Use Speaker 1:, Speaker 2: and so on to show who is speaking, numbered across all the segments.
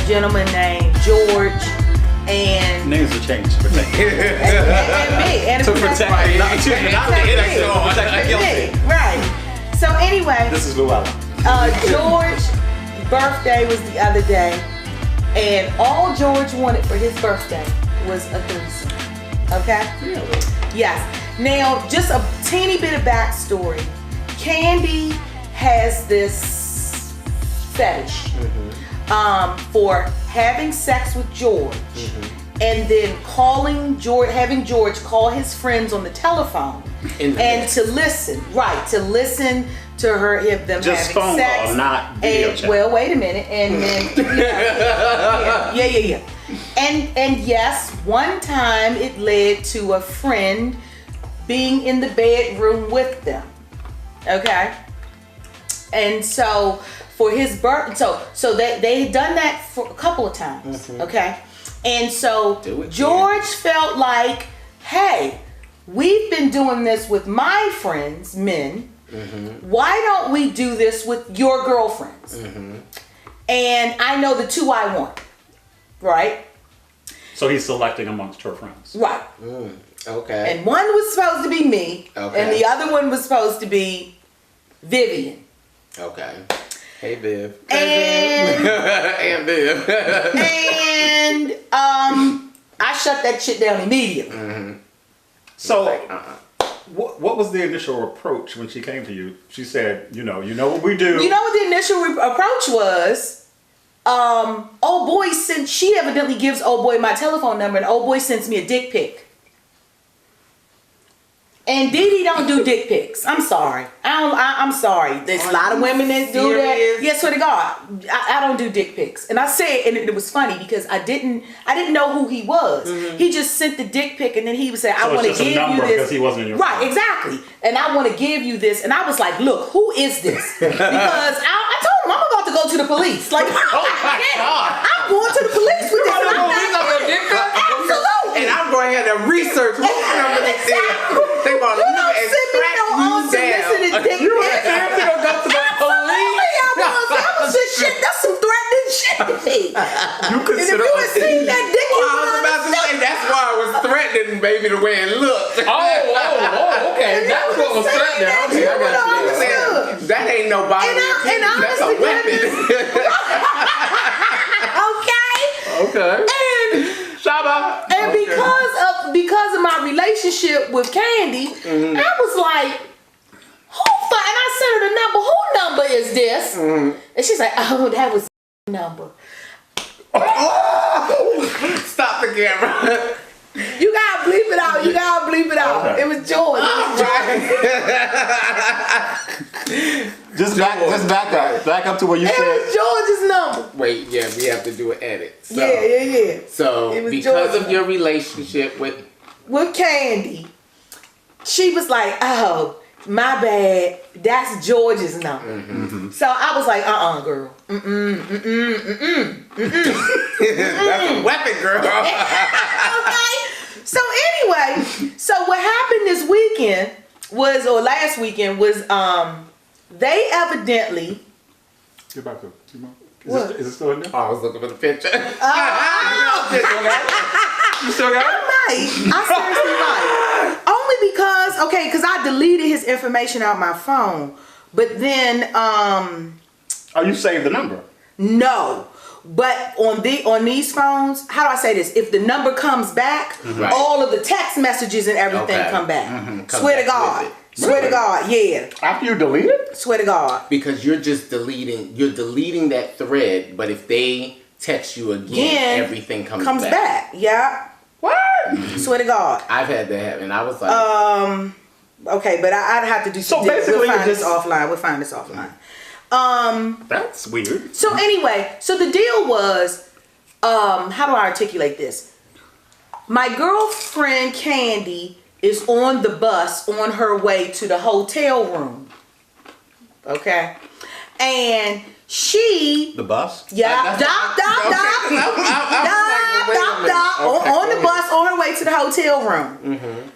Speaker 1: gentleman named George, and
Speaker 2: names will change to protect you.
Speaker 1: and
Speaker 2: To protect me. Not the guilty.
Speaker 1: Right. So anyway,
Speaker 2: This is Luella.
Speaker 1: George's birthday was the other day, and all George wanted for his birthday was a threesome. Okay?
Speaker 2: Really?
Speaker 1: Yes. Now, just a teeny bit of backstory. Candy has this fetish for having sex with George, and then having George call his friends on the telephone and to listen to them
Speaker 2: Just
Speaker 1: having
Speaker 2: phone
Speaker 1: sex.
Speaker 2: call, not video
Speaker 1: And,
Speaker 2: chat.
Speaker 1: well, wait a minute, and then yeah. And yes, one time it led to a friend being in the bedroom with them. Okay, and so for his birth, so they had done that for a couple of times. Okay, and so George felt like, hey, we've been doing this with my friends, men. Why don't we do this with your girlfriends? And I know the two I want, right?
Speaker 2: So he's selecting amongst her friends.
Speaker 1: Right.
Speaker 3: Okay.
Speaker 1: And one was supposed to be me,
Speaker 3: Okay.
Speaker 1: and the other one was supposed to be Vivian.
Speaker 3: Okay. Hey, Viv.
Speaker 1: And
Speaker 3: And Viv.
Speaker 1: and I shut that shit down immediately.
Speaker 2: So, what was the initial approach when she came to you? She said, you know what we do.
Speaker 1: You know what the initial approach was? Old boy she evidently gives old boy my telephone number, and old boy sends me a dick pic. And Dee don't do dick pics. I'm sorry. I'm sorry. There's a lot of women that do that. Yeah, swear to God, I don't do dick pics. And I said, and it was funny because I didn't know who he was. He just sent the dick pic, and then he would say, "I want to give you this."
Speaker 2: Because he wasn't in your
Speaker 1: right,
Speaker 2: phone.
Speaker 1: exactly. And I want to give you this, and I was like, "Look, who is this?" Because I told him I'm about to go to the police. Like, I'm going to the police with this. Absolutely.
Speaker 3: And I'm going to have to research what number this is. They want to
Speaker 1: send me no unsolicited dick pics.
Speaker 3: Absolutely, I
Speaker 1: was just shit. That's some threatening shit to me.
Speaker 2: You
Speaker 1: And if
Speaker 2: consider
Speaker 1: you had seen that dick, you
Speaker 3: I
Speaker 1: would
Speaker 3: was about to say that's why I was threatening, baby, the way it looked.
Speaker 4: Okay. That's what was threatening. Okay, I got you.
Speaker 3: That ain't no body. That's a weapon.
Speaker 1: Okay.
Speaker 4: Okay.
Speaker 3: Shaba.
Speaker 1: And because of my relationship with Candy, I was like, and I sent her the number. Who number is this? And she's like, oh, that was number.
Speaker 3: Stop the camera.
Speaker 1: You gotta bleep it out. You gotta bleep it out.
Speaker 2: Okay.
Speaker 1: It was George.
Speaker 2: Just back up to what you
Speaker 1: It
Speaker 2: said.
Speaker 1: was George's number.
Speaker 3: Wait, yeah, we have to do an edit. So,
Speaker 1: Yeah.
Speaker 3: So,
Speaker 1: It was
Speaker 3: because
Speaker 1: George.
Speaker 3: of your relationship with
Speaker 1: Candy, she was like, oh, my bad. That's George's number. So I was like, girl.
Speaker 3: that's a weapon, girl.
Speaker 1: Okay. So anyway, so what happened this weekend last weekend was, they evidently.
Speaker 2: Get back up.
Speaker 1: What?
Speaker 2: Is it still in there?
Speaker 3: Oh, I was looking for the picture.
Speaker 4: You still got it?
Speaker 1: I seriously might. Only because I deleted his information out my phone. But then,
Speaker 2: Oh, you saved the number.
Speaker 1: no. But on these phones, how do I say this? If the number comes back, all of the text messages and everything come back. Swear to God. Swear to God, yeah.
Speaker 2: After you delete it?
Speaker 1: Swear to God.
Speaker 3: Because you're deleting that thread, but if they text you again, everything comes back.
Speaker 1: Yeah.
Speaker 3: What?
Speaker 1: Swear to God.
Speaker 3: I've had that happen. I was like,
Speaker 1: Okay, but I'd have to do
Speaker 2: So
Speaker 1: some.
Speaker 2: basically
Speaker 1: We'll find
Speaker 2: you
Speaker 1: this
Speaker 2: just-
Speaker 1: offline. We'll find this offline.
Speaker 2: That's weird.
Speaker 1: So anyway, so the deal was, how do I articulate this? My girlfriend Candy is on the bus on her way to the hotel room. Okay, and she.
Speaker 2: The bus?
Speaker 1: Yeah, stop. On the bus on her way to the hotel room.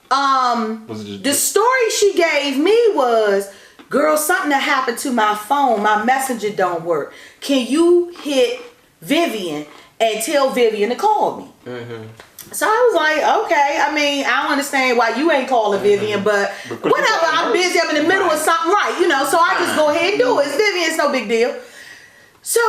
Speaker 1: The story she gave me was, girl, something that happened to my phone. My messenger don't work. Can you hit Vivian and tell Vivian to call me. So I was like, okay. I mean, I don't understand why you ain't calling Vivian, but whatever. I'm busy. I'm in the middle of something, right? You know, so I just go ahead and do it. It's Vivian. It's no big deal. So,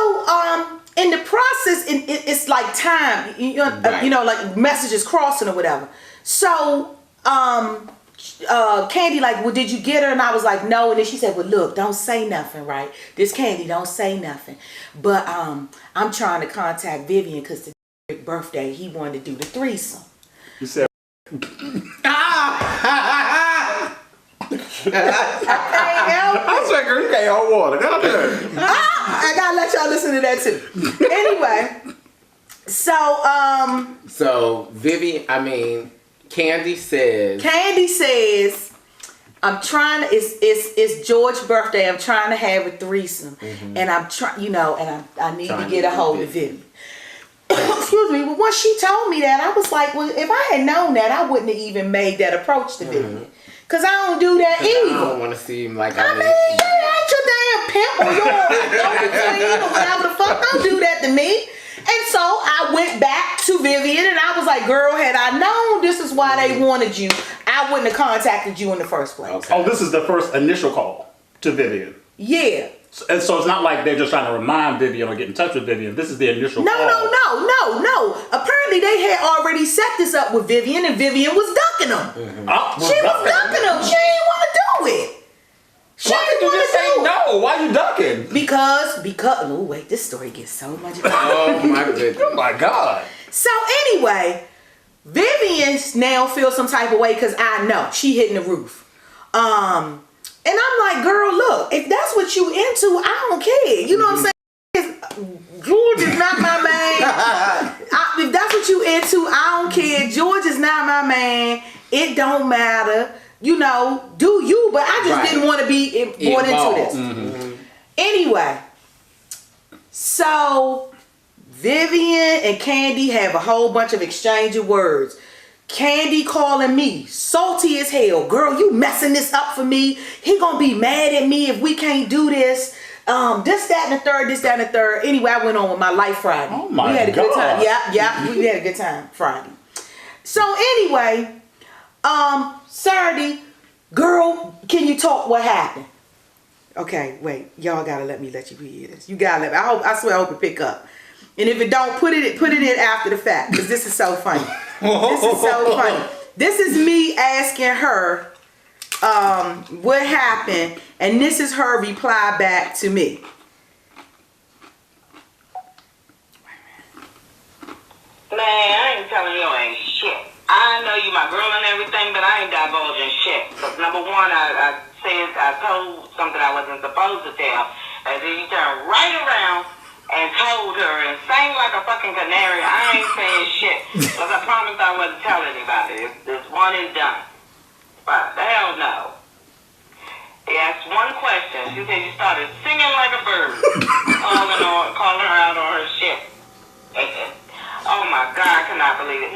Speaker 1: in the process, it's like time. You know, like messages crossing or whatever. So, Candy like, well, did you get her? And I was like, no. And then she said, well, look, don't say nothing, right? This Candy, don't say nothing. But I'm trying to contact Vivian because the birthday, he wanted to do the threesome.
Speaker 2: You said,
Speaker 1: I can't help it.
Speaker 2: I said, girl, you can't hold water.
Speaker 1: I gotta let y'all listen to that too. Anyway,
Speaker 3: so Vivian, I mean, Candy says, I'm trying to, it's George's birthday. I'm trying to have a threesome. And I'm trying, you know, and I need to get a hold of Vivian. Excuse me, but once she told me that, I was like, well, if I had known that, I wouldn't have even made that approach to Vivian. Because I don't do that either. I don't want to seem like
Speaker 1: I mean, you ain't your damn pimp or your or whatever the fuck. Don't do that to me. And so I went back to Vivian and I was like, girl, had I known this is why they wanted you, I wouldn't have contacted you in the first place.
Speaker 2: Okay. Oh, this is the first initial call to Vivian.
Speaker 1: Yeah.
Speaker 2: And so it's not like they're just trying to remind Vivian or get in touch with Vivian. This is the initial call.
Speaker 1: No. Apparently they had already set this up with Vivian and Vivian was ducking them. She was ducking them. She didn't want to do it.
Speaker 2: Why did you just say no? Why you ducking?
Speaker 1: Because, oh wait, this story gets so much better.
Speaker 3: Oh my goodness.
Speaker 2: Oh my God.
Speaker 1: So anyway, Vivian now feels some type of way because I know she hitting the roof. And I'm like, girl, look, if that's what you into, I don't care. You know what I'm saying? George is not my man. If that's what you into, I don't care. George is not my man. It don't matter. You know, do you, but I just didn't want to be born into this. Anyway, so Vivian and Candy have a whole bunch of exchange of words. Candy calling me salty as hell. Girl, you messing this up for me. He gonna be mad at me if we can't do this. This, that, and the third. Anyway, I went on with my life Friday.
Speaker 2: Oh my God.
Speaker 1: We had a good time. Yeah, we had a good time Friday. So anyway, Saturday, girl, can you talk what happened? Okay, wait, y'all gotta let you hear this. You gotta let me. I swear I hope it pick up. And if it don't, put it in after the fact, because this is so funny. This is so funny. This is me asking her what happened, and this is her reply back to me.
Speaker 5: Man, I ain't telling you ain't shit. I know you my girl and everything, but I ain't divulging shit. Because number one, I told something I wasn't supposed to tell, and then you turn right around and told her and sang like a fucking canary. I ain't saying shit. Because I promised I wouldn't tell anybody. This one is done. But the hell no. He asked one question. She said you started singing like a bird. calling her out on her shit. Oh my God, I cannot believe it.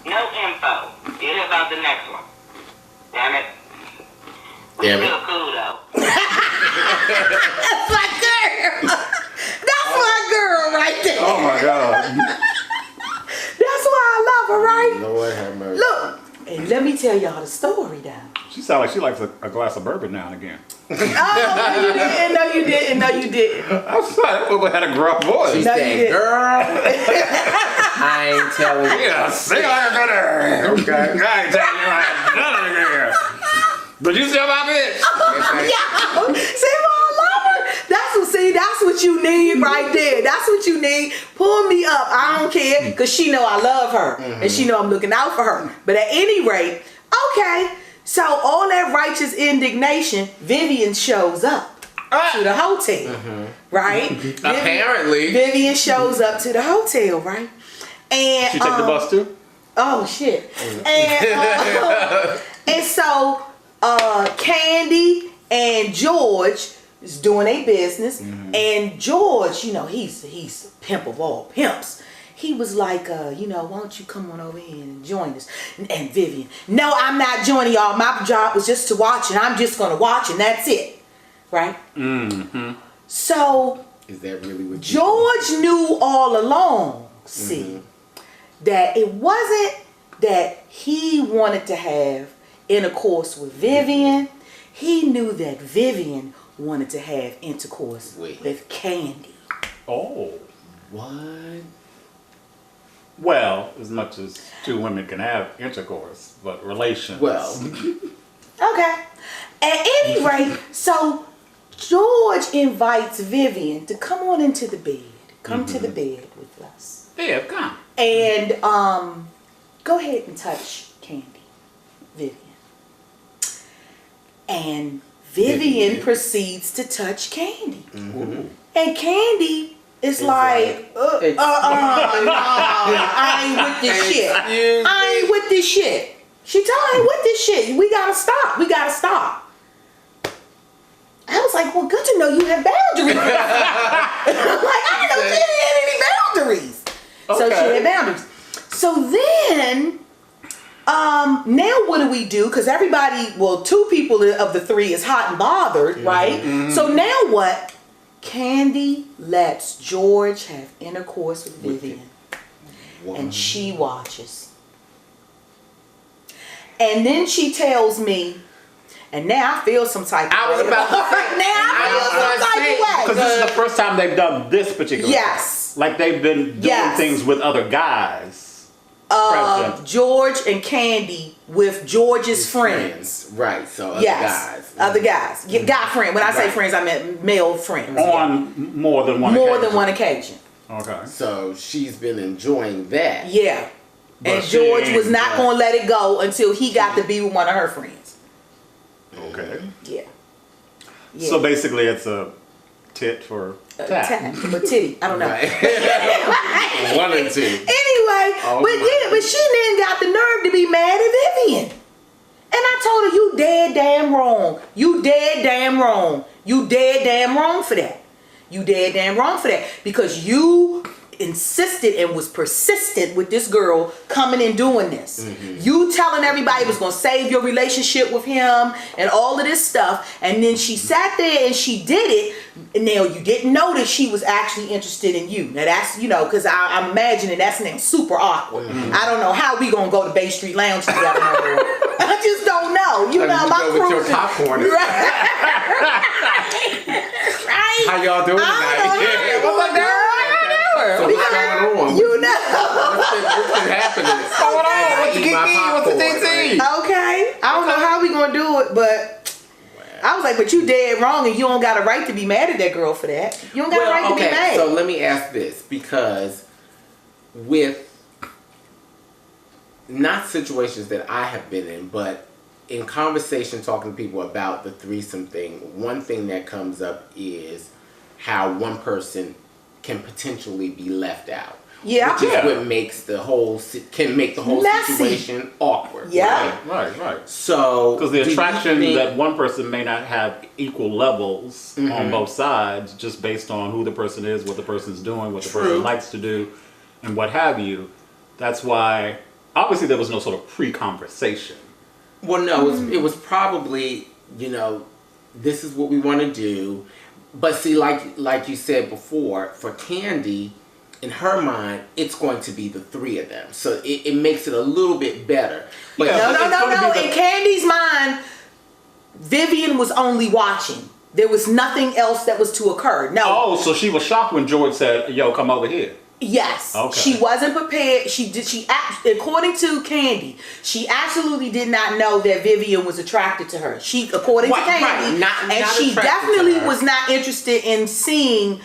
Speaker 5: No info. You'll hear about the next one. Damn it.
Speaker 3: Damn it.
Speaker 5: Still cool though.
Speaker 1: That's my girl. That's my girl right there.
Speaker 2: Oh my God.
Speaker 1: That's why I love her, right?
Speaker 3: Lord have mercy.
Speaker 1: Look, and let me tell y'all the story now.
Speaker 2: She sounds like she likes a glass of bourbon now and again.
Speaker 1: Oh, no, you didn't.
Speaker 2: I'm sorry, that woman had a gruff voice.
Speaker 3: She
Speaker 1: No, you
Speaker 3: said,
Speaker 1: didn't.
Speaker 3: girl, I ain't telling you.
Speaker 2: Yeah, sing like a gunner. Okay. I ain't telling you like a gunner. But you still my bitch.
Speaker 1: Yeah. See why I love her? That's what you need right there. That's what you need. Pull me up. I don't care, because she know I love her. And she know I'm looking out for her. But at any rate, okay. So all that righteous indignation, Vivian shows up to the hotel, right?
Speaker 3: Apparently.
Speaker 1: Vivian shows up to the hotel, right? And
Speaker 2: She take the bus too?
Speaker 1: oh shit. And so Candy and George is doing their business, and George, you know, he's a pimp of all pimps. He was like, why don't you come on over here and join us? And Vivian, no, I'm not joining y'all. My job was just to watch, and I'm just going to watch, and that's it. Right? So
Speaker 4: Is that really what
Speaker 3: George knew all along, that it wasn't that he wanted to have intercourse with Vivian. He knew that Vivian wanted to have intercourse with Candy.
Speaker 2: Oh.
Speaker 4: What?
Speaker 2: Well, as much as two women can have intercourse, but relations.
Speaker 4: Well.
Speaker 3: Okay. At any rate, so George invites Vivian to come on into the bed. Come to the bed with us.
Speaker 2: Yeah, come.
Speaker 3: And go ahead and touch Candy, Vivian. And Vivian proceeds to touch Candy. And Candy is like, no, I ain't with this shit. I ain't with this shit. She told me, I ain't with this shit. We gotta stop. We gotta stop. I was like, well, good to know you have boundaries. Like, I didn't know she had any boundaries. So she had boundaries. So then, now what do we do? Because everybody, well, two people of the three is hot and bothered, right? So now what? Candy lets George have intercourse with Vivian. And she watches. And then she tells me, and now I feel some type of way.
Speaker 4: I was about to say.
Speaker 3: Now I feel some type of way.
Speaker 2: Because this is the first time they've done this particular
Speaker 3: Yes.
Speaker 2: thing. Like they've been doing things with other guys.
Speaker 3: George and Candy with George's friends.
Speaker 4: Right, so other guys.
Speaker 3: Other guys. Guy friend. When I say friends, I meant male friends.
Speaker 2: On more than one occasion.
Speaker 3: More than one occasion.
Speaker 2: Okay.
Speaker 4: So she's been enjoying that.
Speaker 3: Yeah.
Speaker 2: But
Speaker 3: and George was not
Speaker 4: but-
Speaker 3: going to let it go until he got to be with one of her friends.
Speaker 2: Okay.
Speaker 3: Yeah.
Speaker 2: So basically it's a tit for tat.
Speaker 3: But titty. I don't know.
Speaker 4: Right. One and two.
Speaker 3: Anyway, but she then got the nerve to be mad at Vivian. And I told her, you dead damn wrong. You dead damn wrong. You dead damn wrong for that. You dead damn wrong for that. Because you insisted and was persistent with this girl coming and doing this. You telling everybody was going to save your relationship with him and all of this stuff. And then she sat there and she did it. And now you didn't know that she was actually interested in you. Now that's, because I'm imagining that's now super awkward. I don't know how we going to go to Bay Street Lounge together. I just don't know. My
Speaker 4: with
Speaker 3: crew
Speaker 4: your popcorn.
Speaker 3: Right?
Speaker 4: How y'all doing tonight?
Speaker 3: What's up,
Speaker 4: So what's going on?
Speaker 3: What's been
Speaker 4: happening?
Speaker 3: What's going on?
Speaker 4: What's the kiki? What's the TT?
Speaker 3: Okay. I don't know how we gonna do it, but I was like, but you dead wrong and you don't got a right to be mad at that girl for that. You don't got a right to be mad.
Speaker 4: So let me ask this, because with not situations that I have been in, but in conversation talking to people about the threesome thing, one thing that comes up is how one person can potentially be left out.
Speaker 3: Yeah.
Speaker 4: Which is what makes the whole
Speaker 3: Messy.
Speaker 4: situation awkward.
Speaker 3: Yeah.
Speaker 2: Right.
Speaker 4: So
Speaker 2: Because the
Speaker 4: do you
Speaker 2: attraction
Speaker 4: think-
Speaker 2: that one person may not have equal levels on both sides, just based on who the person is, what the person's doing, what the person likes to do, and what have you. That's why, obviously, there was no sort of pre-conversation.
Speaker 4: Well, no, it was probably, this is what we want to do. But see, like you said before, for Candy, in her mind, it's going to be the three of them. So it makes it a little bit better. But
Speaker 3: No. In Candy's mind, Vivian was only watching. There was nothing else that was to occur. No.
Speaker 2: Oh, so she was shocked when George said, "Yo, come over here."
Speaker 3: Yes.
Speaker 2: Okay.
Speaker 3: She wasn't prepared. According to Candy, she absolutely did not know that Vivian was attracted to her. According to Candy,
Speaker 4: not
Speaker 3: she
Speaker 4: attracted
Speaker 3: definitely
Speaker 4: to her.
Speaker 3: was not interested in seeing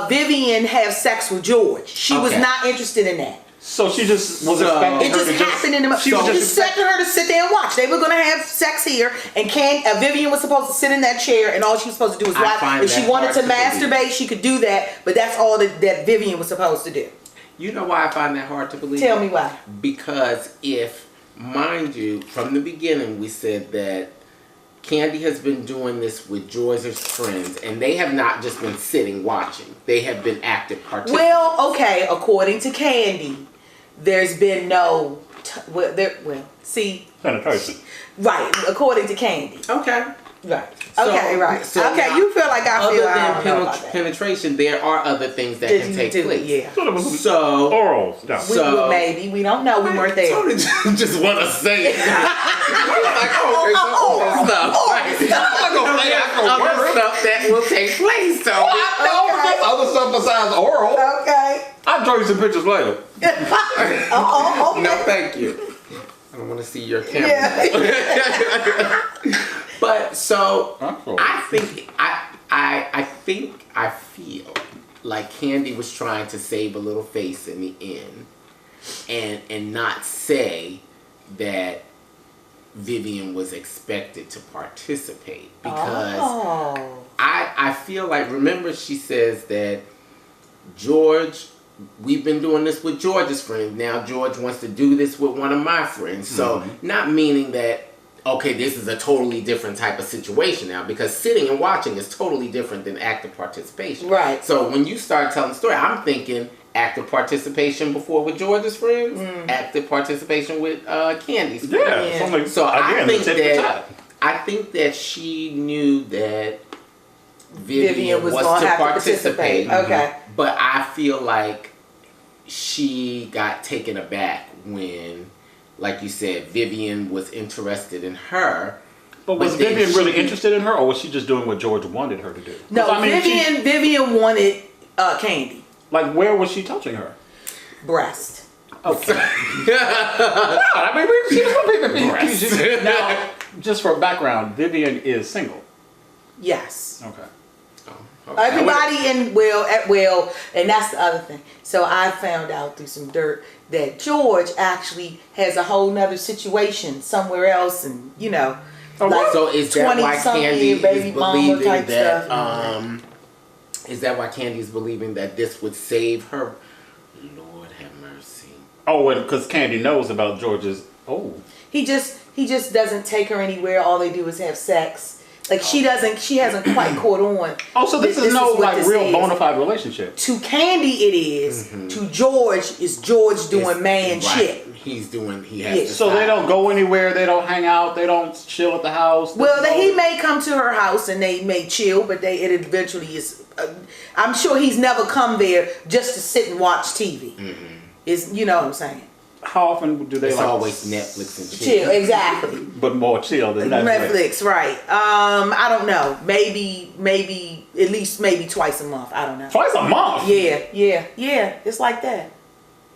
Speaker 3: Vivian have sex with George. She was not interested in that.
Speaker 2: So she just was expecting
Speaker 3: It
Speaker 2: her
Speaker 3: just
Speaker 2: to
Speaker 3: happened in the.
Speaker 2: She
Speaker 3: She
Speaker 2: was
Speaker 3: just
Speaker 2: just
Speaker 3: expecting her to sit there and watch. They were going to have sex here, and Vivian was supposed to sit in that chair, and all she was supposed to do was
Speaker 4: I
Speaker 3: watch.
Speaker 4: find
Speaker 3: If she
Speaker 4: that
Speaker 3: wanted to
Speaker 4: hard to believe.
Speaker 3: masturbate, she could do that, but that's all that Vivian was supposed to do.
Speaker 4: you know why I find that hard to believe?
Speaker 3: Tell me why.
Speaker 4: Because mind you, from the beginning we said that Candy has been doing this with George's friends, and they have not just been sitting watching. They have been active participants.
Speaker 3: Well, okay, according to Candy, there's been no.
Speaker 2: penetration.
Speaker 3: Right, according to Candy.
Speaker 4: Okay.
Speaker 1: Right.
Speaker 4: So-
Speaker 1: Okay, right.
Speaker 4: so
Speaker 1: okay,
Speaker 4: now,
Speaker 1: you feel like I feel. I
Speaker 4: Other
Speaker 1: don't know
Speaker 4: than
Speaker 1: about that.
Speaker 4: penetration, there are other things that
Speaker 1: Did
Speaker 4: can
Speaker 1: you
Speaker 4: take
Speaker 1: do?
Speaker 4: place.
Speaker 1: Yeah.
Speaker 2: So there was some
Speaker 4: So
Speaker 2: oral stuff.
Speaker 4: So-
Speaker 1: Maybe we don't know. We weren't there.
Speaker 4: Tony just want to say it. Like, okay, so other stuff. Right.
Speaker 2: I'm not gonna say
Speaker 4: Other stuff that will take place, Tony.
Speaker 2: There's other stuff besides oral.
Speaker 1: Okay.
Speaker 2: I'll show you some pictures later.
Speaker 1: Oh, okay.
Speaker 4: No, thank you. I don't want to see your camera.
Speaker 1: Yeah.
Speaker 4: But so
Speaker 2: Oh.
Speaker 4: I feel like Candy was trying to save a little face in the end, and not say that Vivian was expected to participate, because I feel like, remember, she says that George, we've been doing this with George's friend. Now George wants to do this with one of my friends. So not meaning that, okay, this is a totally different type of situation now, because sitting and watching is totally different than active participation.
Speaker 1: Right.
Speaker 4: So when you start telling the story, I'm thinking active participation before with George's friends, active participation with Candy's friends.
Speaker 2: Yeah.
Speaker 1: Yeah.
Speaker 2: Something,
Speaker 4: So I think
Speaker 2: the tip of the
Speaker 4: that
Speaker 2: top.
Speaker 4: I think that she knew that
Speaker 1: Vivian was
Speaker 4: was
Speaker 1: gonna
Speaker 4: to
Speaker 1: have
Speaker 4: participate.
Speaker 1: to participate. Okay.
Speaker 4: But I feel like she got taken aback when, like you said, Vivian was interested in her.
Speaker 2: But was
Speaker 4: then
Speaker 2: Vivian really
Speaker 4: she-
Speaker 2: interested in her, or was she just doing what George wanted her to do?
Speaker 1: No,
Speaker 2: 'Cause, I mean,
Speaker 1: Vivian wanted Candy
Speaker 2: like, where was she touching her?
Speaker 1: breast.
Speaker 2: Okay. I mean, she was
Speaker 4: Breast.
Speaker 2: Now, just for background, Vivian is single.
Speaker 1: Yes.
Speaker 2: Okay.
Speaker 1: Everybody in and that's the other thing. So I found out through some dirt that George actually has a whole nother situation somewhere else, and
Speaker 4: So is that why
Speaker 1: 20-something
Speaker 4: Candy
Speaker 1: baby
Speaker 4: is
Speaker 1: mama
Speaker 4: believing
Speaker 1: type
Speaker 4: that?
Speaker 1: stuff.
Speaker 4: Is that why Candy is believing that this would save her? Lord have mercy.
Speaker 2: Oh, and because Candy knows about George's. Oh.
Speaker 1: he just doesn't take her anywhere. All they do is have sex. Like she hasn't quite caught on.
Speaker 2: Oh, so this is no
Speaker 1: what
Speaker 2: like
Speaker 1: this
Speaker 2: real
Speaker 1: is.
Speaker 2: bona fide relationship.
Speaker 1: To Candy it is. To George is George doing man
Speaker 4: Right.
Speaker 1: shit.
Speaker 4: He has
Speaker 1: Yeah.
Speaker 4: to
Speaker 2: So they don't go anywhere. They don't hang out. They don't chill at the house.
Speaker 1: Well, he may come to her house and they may chill, but it eventually is. I'm sure he's never come there just to sit and watch TV. Is you know what I'm saying?
Speaker 2: How often do they
Speaker 4: It's
Speaker 2: like
Speaker 4: always Netflix and chill.
Speaker 1: Chill, exactly.
Speaker 2: but more chill than Netflix?
Speaker 1: Netflix, right? I don't know. Maybe at least twice a month. I don't know.
Speaker 2: Twice a month.
Speaker 1: Yeah. It's like that.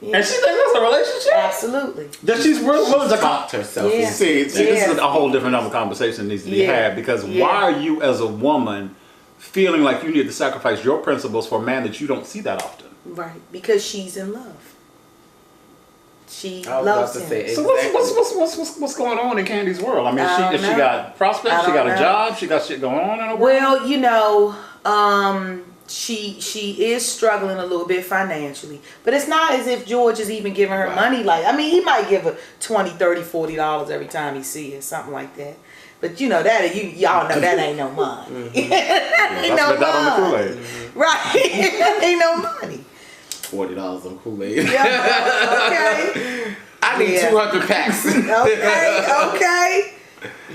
Speaker 1: Yeah.
Speaker 2: And she thinks that's a relationship.
Speaker 1: Absolutely.
Speaker 2: That she's willing to
Speaker 4: Talked herself.
Speaker 1: Yeah.
Speaker 2: See, this is a whole different other conversation that needs to be
Speaker 1: Yeah.
Speaker 2: had, because
Speaker 1: Yeah.
Speaker 2: why are you as a woman feeling like you need to sacrifice your principles for a man that you don't see that often?
Speaker 1: Right, because she's in love. She
Speaker 4: I was
Speaker 1: loves
Speaker 4: about to
Speaker 1: him.
Speaker 4: say,
Speaker 2: So what's going on in Candy's world? I mean,
Speaker 1: I don't
Speaker 2: she
Speaker 1: know.
Speaker 2: got prospects,
Speaker 1: I
Speaker 2: she got
Speaker 1: don't
Speaker 2: a
Speaker 1: know.
Speaker 2: job, she got shit going on in her world.
Speaker 1: Well, she is struggling a little bit financially, but it's not as if George is even giving her
Speaker 4: Right.
Speaker 1: money. Like, I mean, he might give her $20, $30, $40 every time he see her, something like that. But y'all know that ain't no money. That ain't no
Speaker 2: That's on the
Speaker 1: money.
Speaker 2: Kool-Aid.
Speaker 1: Right? Ain't no money.
Speaker 4: $40 on Kool-Aid.
Speaker 1: Yeah. Okay.
Speaker 4: I need
Speaker 1: Yeah.
Speaker 4: 200 packs.
Speaker 1: Okay.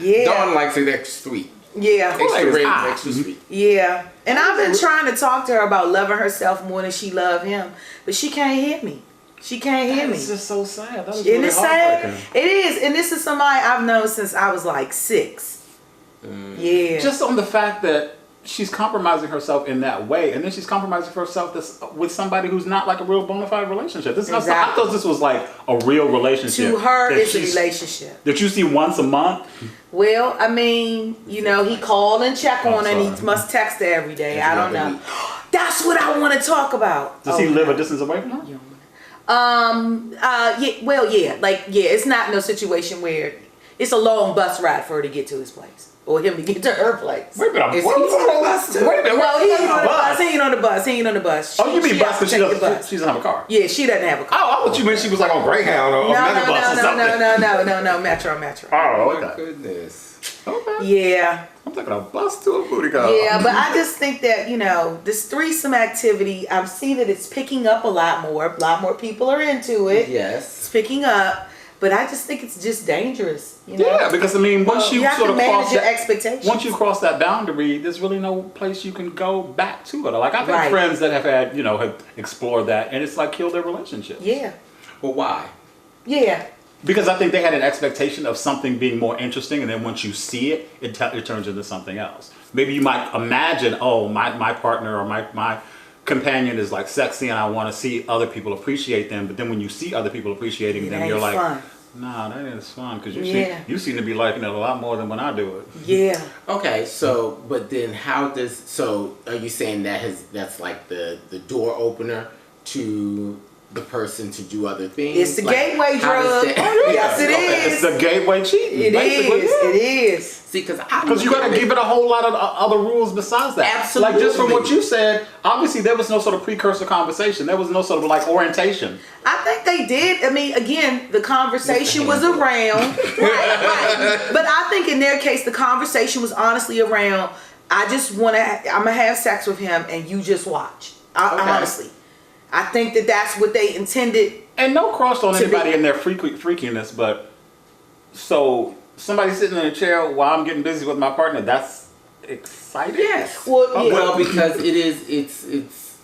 Speaker 1: Yeah.
Speaker 4: Dawn likes it extra sweet.
Speaker 1: Yeah.
Speaker 4: Extra
Speaker 2: is
Speaker 4: red,
Speaker 2: hot.
Speaker 4: extra sweet.
Speaker 1: Yeah. And I've been trying to talk to her about loving herself more than she loved him, but she can't hear me. She can't hear me.
Speaker 2: It's just so sad. That is
Speaker 1: Isn't
Speaker 2: really
Speaker 1: it sad?
Speaker 2: heartbreaking.
Speaker 1: It is. And this is somebody I've known since I was like 6. Yeah.
Speaker 2: Just on the fact that she's compromising herself in that way, and then she's compromising herself with somebody who's not like a real bona fide relationship. This is not, I
Speaker 1: Exactly.
Speaker 2: thought this was like a real relationship.
Speaker 1: To her,
Speaker 2: that
Speaker 1: it's a
Speaker 2: she's-
Speaker 1: relationship.
Speaker 2: that you see once a month.
Speaker 1: Well, I mean, he call and check on her, and he
Speaker 2: sorry.
Speaker 1: must text her every day.
Speaker 4: Every
Speaker 1: I don't
Speaker 4: other
Speaker 1: know.
Speaker 4: week.
Speaker 1: That's what I want to talk about.
Speaker 2: Does he live a distance away from her?
Speaker 1: It's not no situation where it's a long bus ride for her to get to his place or him to get to her place.
Speaker 2: Wait a minute.
Speaker 4: Is
Speaker 2: What
Speaker 4: he
Speaker 2: was
Speaker 4: on the bus too?
Speaker 2: Wait a minute.
Speaker 1: No, he ain't on the
Speaker 2: Bus.
Speaker 1: bus. He ain't on the bus. He ain't on the bus.
Speaker 2: Oh, you mean
Speaker 1: She
Speaker 2: bus?
Speaker 1: has to
Speaker 2: Because
Speaker 1: take the bus.
Speaker 2: she doesn't have a car.
Speaker 1: Yeah, she doesn't have a car.
Speaker 2: Oh, I thought you meant she was like on Greyhound or Megabus or something.
Speaker 1: No, Metro.
Speaker 2: Oh,
Speaker 4: My
Speaker 2: okay.
Speaker 4: goodness.
Speaker 2: Okay.
Speaker 1: Yeah.
Speaker 2: I'm taking a bus to a booty call.
Speaker 1: Yeah, but I just think that, this threesome activity, I see that it's picking up a lot more. A lot more people are into it.
Speaker 4: Yes.
Speaker 1: It's picking up.
Speaker 3: But I just think it's just dangerous, you know?
Speaker 2: Yeah, because I mean, once you
Speaker 3: have
Speaker 2: sort
Speaker 3: to
Speaker 2: of
Speaker 3: manage
Speaker 2: cross
Speaker 3: your
Speaker 2: that,
Speaker 3: expectations.
Speaker 2: once you cross that boundary, there's really no place you can go back to it. Like I've had
Speaker 3: Right.
Speaker 2: friends that have had, have explored that, and it's like killed their relationship.
Speaker 3: Yeah.
Speaker 4: Well, why?
Speaker 3: Yeah.
Speaker 2: Because I think they had an expectation of something being more interesting, and then once you see it, it turns into something else. Maybe you might imagine, oh, my partner or my companion is like sexy, and I want to see other people appreciate them. But then when you see other people appreciating
Speaker 3: It
Speaker 2: them,
Speaker 3: ain't
Speaker 2: you're like,
Speaker 3: fun.
Speaker 2: nah, that ain't fun, because
Speaker 3: Yeah.
Speaker 2: you seem to be liking it a lot more than when I do it.
Speaker 3: Yeah.
Speaker 4: Okay, so but then are you saying that's like the door opener to the person to do other things?
Speaker 3: It's the
Speaker 4: Like,
Speaker 3: gateway
Speaker 4: how does
Speaker 3: drug.
Speaker 4: that-
Speaker 3: Yes, it is.
Speaker 2: It's the gateway cheating.
Speaker 3: It
Speaker 2: basically.
Speaker 3: is.
Speaker 2: Yeah.
Speaker 3: It is.
Speaker 4: See, because
Speaker 2: You got to give it a whole lot of other rules besides that.
Speaker 4: Absolutely.
Speaker 2: Like just from what you said, obviously there was no sort of precursor conversation. There was no sort of like orientation.
Speaker 3: I think they did. I mean, again, the conversation was around. Right. But I think in their case, the conversation was honestly around, I'm going to have sex with him and you just watch. Honestly. I think that's what they intended.
Speaker 2: And no cross on
Speaker 3: To
Speaker 2: anybody
Speaker 3: be-
Speaker 2: in their freakiness, but so somebody sitting in a chair while I'm getting busy with my partner, that's exciting?
Speaker 4: Yes.
Speaker 3: Well, yeah.
Speaker 4: Well, because it's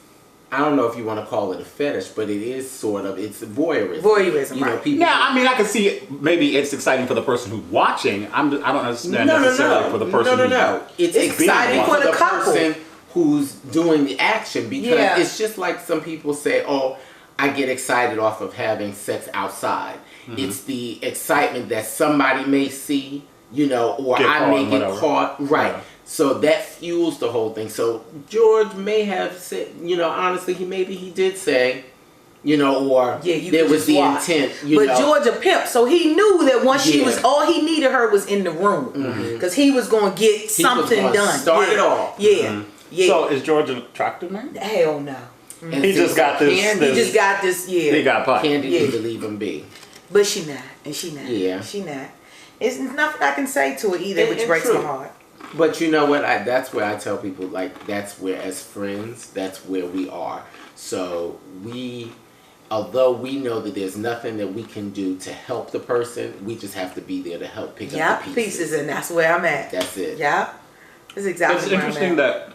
Speaker 4: I don't know if you want to call it a fetish, but it is sort of, it's voyeurism.
Speaker 3: Voyeurism,
Speaker 4: You know,
Speaker 3: right.
Speaker 4: people.
Speaker 2: Yeah, I mean, I can see maybe it's exciting for the person who's watching. I don't understand necessarily for the person.
Speaker 4: No. It's exciting
Speaker 3: for the couple.
Speaker 4: person who's doing the action, because
Speaker 3: Yeah.
Speaker 4: it's just like some people say, oh, I get excited off of having sex outside.
Speaker 2: Mm-hmm.
Speaker 4: It's the excitement that somebody may see, or
Speaker 2: Get
Speaker 4: I
Speaker 2: caught
Speaker 4: may
Speaker 2: and
Speaker 4: get
Speaker 2: whatever.
Speaker 4: caught. Right.
Speaker 2: Yeah.
Speaker 4: So that fuels the whole thing. So George may have said, honestly, maybe he did say, or
Speaker 3: Yeah, you
Speaker 4: there
Speaker 3: could
Speaker 4: was
Speaker 3: just
Speaker 4: the
Speaker 3: watch.
Speaker 4: intent,
Speaker 3: But George a pimp, so he knew that once she
Speaker 4: Yeah.
Speaker 3: was, all he needed her was in the room, because he was going to get something
Speaker 4: gonna
Speaker 3: done.
Speaker 4: start
Speaker 3: yeah.
Speaker 4: it all.
Speaker 3: Yeah, yeah.
Speaker 2: So is George an attractive man?
Speaker 3: Hell no.
Speaker 4: And
Speaker 2: He
Speaker 4: see,
Speaker 2: just got this-
Speaker 4: Candy,
Speaker 3: He just got this. Yeah.
Speaker 2: He got pie.
Speaker 4: Candy
Speaker 3: Yeah.
Speaker 4: need to leave him be.
Speaker 3: But she not, and she not.
Speaker 4: Yeah.
Speaker 3: She not. It's nothing I can say to it either,
Speaker 4: And-
Speaker 3: which
Speaker 4: and
Speaker 3: breaks
Speaker 4: true.
Speaker 3: my heart.
Speaker 4: But you know what? That's where I tell people, like, that's where, as friends, that's where we are. So although we know that there's nothing that we can do to help the person, we just have to be there to help pick
Speaker 3: Yeah,
Speaker 4: up the pieces.
Speaker 3: and that's where I'm at.
Speaker 4: That's it.
Speaker 3: Yeah, that's exactly
Speaker 2: It's
Speaker 3: where
Speaker 2: interesting
Speaker 3: I'm at.
Speaker 2: that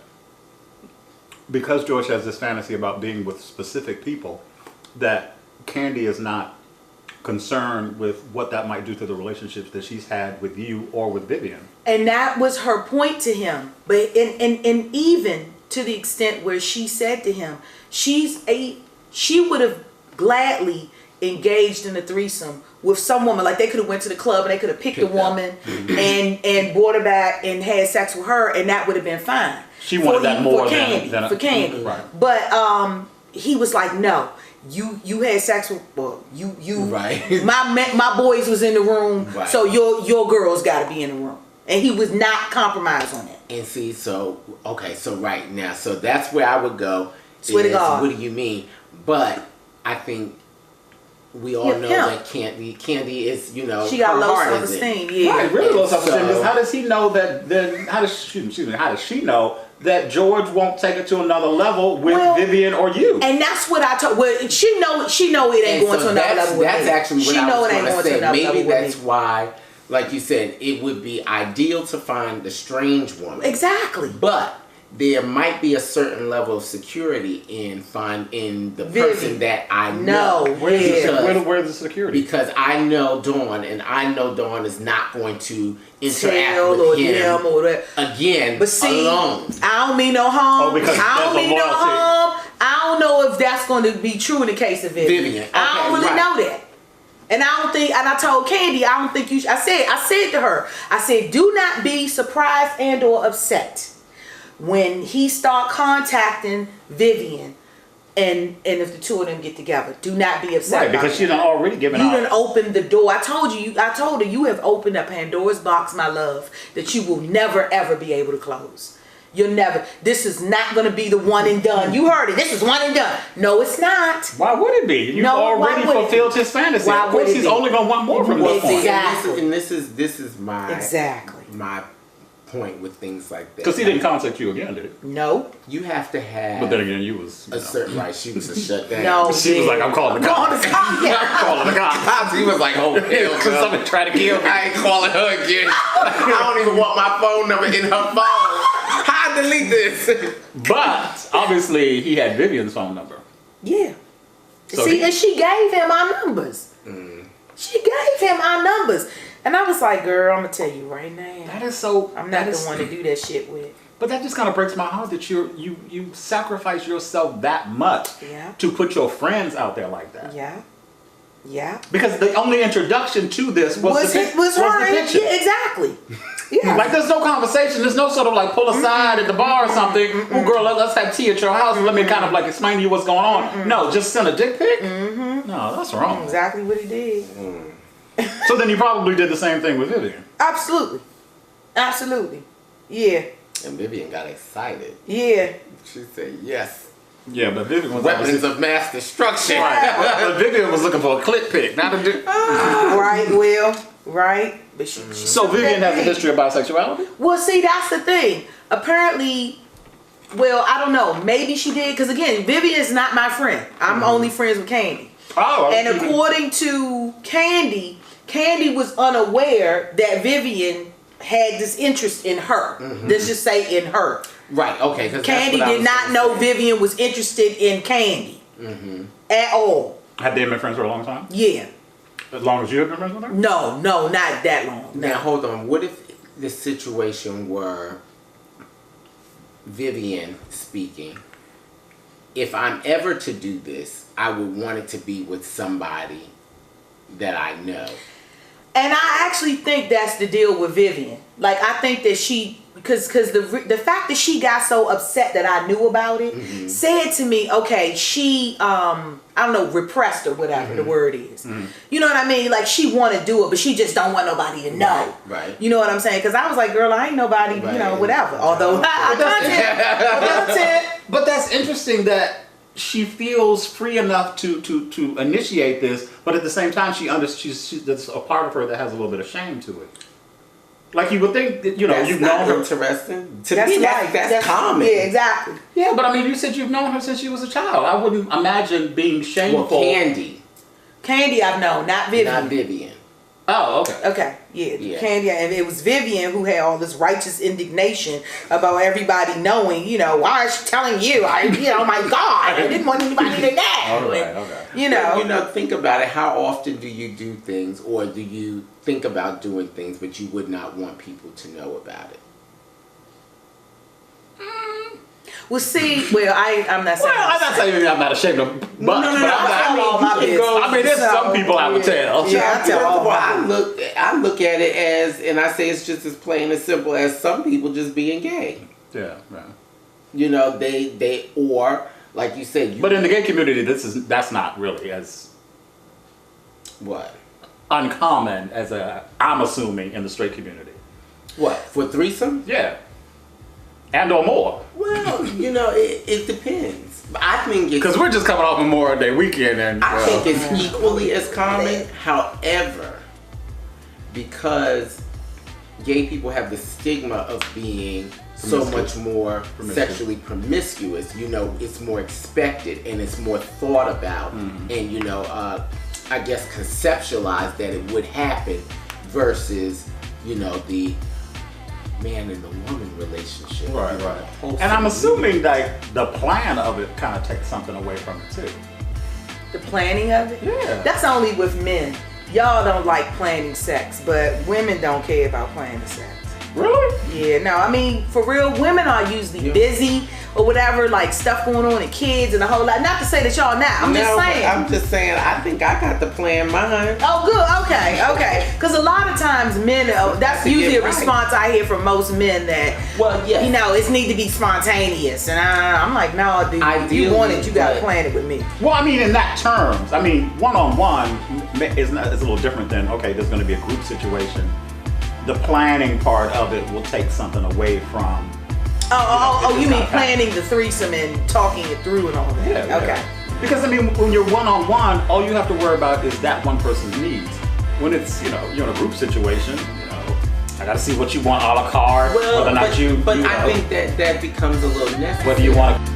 Speaker 2: because George has this fantasy about being with specific people, that Candy is not concerned with what that might do to the relationships that she's had with you or with Vivian.
Speaker 3: And that was her point to him. But and even to the extent where she said to him, she would have gladly engaged in a threesome with some woman. Like they could have went to the club and they could have picked a woman and brought her back and had sex with her, and that would have been fine.
Speaker 2: She wanted that more
Speaker 3: for Candy.
Speaker 2: than
Speaker 3: For Candy.
Speaker 2: Right.
Speaker 3: But he was like, no. You had sex with you
Speaker 4: Right.
Speaker 3: my boys was in the room,
Speaker 4: Right.
Speaker 3: so your girls got to be in the room, and he was not compromised on it.
Speaker 4: And see, so right now, so that's where I would go.
Speaker 3: Swear to God.
Speaker 4: What do you mean? But I think we all
Speaker 3: Yeah,
Speaker 4: know
Speaker 3: pimp.
Speaker 4: that Candy is,
Speaker 3: She got
Speaker 4: her
Speaker 3: low
Speaker 4: heart is in.
Speaker 3: self-esteem. Yeah.
Speaker 2: Right, really low self-esteem.
Speaker 4: So-
Speaker 2: Because how does he know that? Then how does she know that George won't take it to another level with
Speaker 3: Well,
Speaker 2: Vivian or you?
Speaker 3: And that's what I told. Well, she know it ain't
Speaker 4: And
Speaker 3: going
Speaker 4: so
Speaker 3: to another level with
Speaker 4: that's
Speaker 3: me.
Speaker 4: actually what
Speaker 3: she
Speaker 4: I
Speaker 3: know
Speaker 4: was
Speaker 3: it ain't
Speaker 4: going
Speaker 3: going
Speaker 4: to
Speaker 3: to
Speaker 4: say.
Speaker 3: another
Speaker 4: Maybe
Speaker 3: level
Speaker 4: that's
Speaker 3: with me.
Speaker 4: why, like you said, it would be ideal to find the strange woman.
Speaker 3: Exactly.
Speaker 4: But there might be a certain level of security in the
Speaker 3: Vivian.
Speaker 4: person that I know.
Speaker 3: No.
Speaker 2: Where's the security?
Speaker 4: Because I know Dawn, and I know Dawn is not going to interact
Speaker 3: Tell
Speaker 4: with
Speaker 3: or
Speaker 4: him
Speaker 3: them or whatever.
Speaker 4: again
Speaker 3: But see,
Speaker 4: alone.
Speaker 3: I don't mean no harm.
Speaker 2: Oh, because
Speaker 3: I don't
Speaker 2: there's a
Speaker 3: mean no
Speaker 2: loyalty.
Speaker 3: harm. I don't know if that's going to be true in the case of Vivian.
Speaker 4: Vivian,
Speaker 3: I don't
Speaker 4: okay,
Speaker 3: really
Speaker 4: right.
Speaker 3: know that. And I don't think, and I told Candy, I don't think you should. I said to her, I said, do not be surprised and or upset when he start contacting Vivian and if the two of them get together. Do not be upset.
Speaker 2: Right,
Speaker 3: about
Speaker 2: because
Speaker 3: it.
Speaker 2: she done already given
Speaker 3: You
Speaker 2: out.
Speaker 3: done opened the door. I told her you have opened a Pandora's box, my love, that you will never ever be able to close. You'll never. This is not going to be the one and done. You heard it. This is one and done. No, it's not.
Speaker 2: Why would it be? You've
Speaker 3: No, why
Speaker 2: already
Speaker 3: would it
Speaker 2: fulfilled
Speaker 3: be?
Speaker 2: his fantasy.
Speaker 3: Why
Speaker 2: Of
Speaker 3: would
Speaker 2: course,
Speaker 3: it
Speaker 2: he's
Speaker 3: be?
Speaker 2: only going to want more from this point.
Speaker 3: Exactly.
Speaker 4: And this is my
Speaker 3: Exactly.
Speaker 4: my point with things like that.
Speaker 2: Because he didn't contact you again, did he?
Speaker 1: No.
Speaker 4: You have to have.
Speaker 2: But then again, you was
Speaker 4: a certain right. She was a shutdown.
Speaker 1: No.
Speaker 2: She was like, I'm calling the cops. I'm calling the cops.
Speaker 4: He was like, oh hell,
Speaker 2: Because somebody tried to kill me.
Speaker 4: I ain't calling her again. I don't even want my phone number in her phone. How I delete this?
Speaker 2: But obviously, he had Vivian's phone number.
Speaker 1: Yeah.
Speaker 2: So
Speaker 1: See, and she gave him our numbers. She gave him our numbers. And I was like, girl, I'm going to tell you right now.
Speaker 2: That is so.
Speaker 1: I'm not the one to do that shit with.
Speaker 2: But that just kind of breaks my heart that you sacrifice yourself that much to put your friends out there like that.
Speaker 1: Yeah. Yeah.
Speaker 2: Because the only introduction to this was the picture.
Speaker 1: Yeah, exactly. Yeah.
Speaker 2: Like there's no conversation. There's no sort of like pull aside at the bar or something. Oh girl, let's have tea at your house and let me kind of like explain to you what's going on. No, just send a dick pic? No, that's wrong.
Speaker 1: Exactly what he did.
Speaker 2: So then you probably did the same thing with Vivian.
Speaker 1: Absolutely. Absolutely. Yeah.
Speaker 4: And Vivian got excited.
Speaker 1: Yeah.
Speaker 4: She said, yes.
Speaker 2: Yeah, but Vivian was
Speaker 4: Weapons of mass destruction.
Speaker 2: But Vivian was looking for a click pic, not a dick.
Speaker 1: Right, well, right. But she
Speaker 2: So Vivian has a history of bisexuality?
Speaker 1: Well, see, that's the thing. Apparently, well, I don't know. Maybe she did. Because again, Vivian's not my friend. I'm only friends with Candy.
Speaker 2: Oh,
Speaker 1: and according to Candy, Candy was unaware that Vivian had this interest in her. Let's just say in her.
Speaker 4: Right, okay.
Speaker 1: Candy did not know Vivian was interested in Candy. At all.
Speaker 2: Had they been friends for a long time?
Speaker 1: Yeah.
Speaker 2: As long as you have been friends with her?
Speaker 1: No, not that long.
Speaker 4: Now, hold on. What if the situation were Vivian speaking? If I'm ever to do this, I would want it to be with somebody that I know.
Speaker 1: And I actually think that's the deal with Vivian. Like, I think that she, because the fact that she got so upset that I knew about it, said to me, okay, she, I don't know, repressed or whatever the word is. You know what I mean? Like, she want to do it, but she just don't want nobody to know.
Speaker 4: Right.
Speaker 1: You know what I'm saying? Because I was like, girl, I ain't nobody, you know, whatever. Although, content.
Speaker 2: But that's interesting that she feels free enough to initiate this, but at the same time, there's a part of her that has a little bit of shame to it. Like you would think that, you know,
Speaker 4: That's
Speaker 2: you've known her.
Speaker 4: Interesting. To me, that's common.
Speaker 1: Yeah, exactly.
Speaker 2: Yeah, but I mean, you said you've known her since she was a child. I wouldn't imagine being shameful.
Speaker 4: Well, Candy
Speaker 1: I've known, not Vivian.
Speaker 4: Not Vivian.
Speaker 2: Oh, okay.
Speaker 1: Okay, yeah, Candy, and it was Vivian who had all this righteous indignation about everybody knowing, you know, why is she telling you? My God, I didn't want anybody to know.
Speaker 2: All right, okay.
Speaker 1: You know,
Speaker 4: think about it. How often do you do things, or do you think about doing things, but you would not want people to know about it?
Speaker 1: well, see, I'm not saying.
Speaker 2: Well, I'm not saying I'm not ashamed of much, but I mean, there's some people I would tell.
Speaker 1: Yeah, I tell all
Speaker 4: I look at it as, and I say it's just as plain and simple as some people just being gay.
Speaker 2: Yeah, yeah.
Speaker 4: You know, they or like you said.
Speaker 2: But in the gay community, that's not really as
Speaker 4: what
Speaker 2: uncommon as I'm assuming in the straight community.
Speaker 4: What, for threesome?
Speaker 2: Yeah. And or more.
Speaker 4: Well, it depends. I think
Speaker 2: because we're just coming off Memorial Day weekend, and
Speaker 4: I think it's equally as common. However, because gay people have the stigma of being so much more sexually promiscuous, it's more expected and it's more thought about, and I guess conceptualized that it would happen versus the man and the woman relationship.
Speaker 2: Right. And I'm assuming like the plan of it kind of takes something away from it too.
Speaker 1: The planning of it?
Speaker 2: Yeah.
Speaker 1: That's only with men. Y'all don't like planning sex, but women don't care about planning sex.
Speaker 2: Really?
Speaker 1: Yeah, no, I mean, for real, women are usually busy or whatever, like stuff going on and kids and a whole lot. Not to say that y'all not.
Speaker 4: I'm just saying, I think I got to plan mine.
Speaker 1: Oh, good. Okay. Because a lot of times men, that's usually a response I hear from most men that, it need to be spontaneous. And I'm like, no, dude, if you want it, you got to plan it with me.
Speaker 2: Well, I mean, in that terms, I mean, one-on-one is a little different than, okay, there's going to be a group situation. The planning part of it will take something away from.
Speaker 1: You mean planning the threesome and talking it through and all that?
Speaker 2: Yeah.
Speaker 1: Okay.
Speaker 2: Because I mean, when you're one-on-one, all you have to worry about is that one person's needs. When it's you're in a group situation, I gotta see what you want a la carte,
Speaker 4: Well,
Speaker 2: whether or not
Speaker 4: but I think that becomes a little necessary.
Speaker 2: whether you want to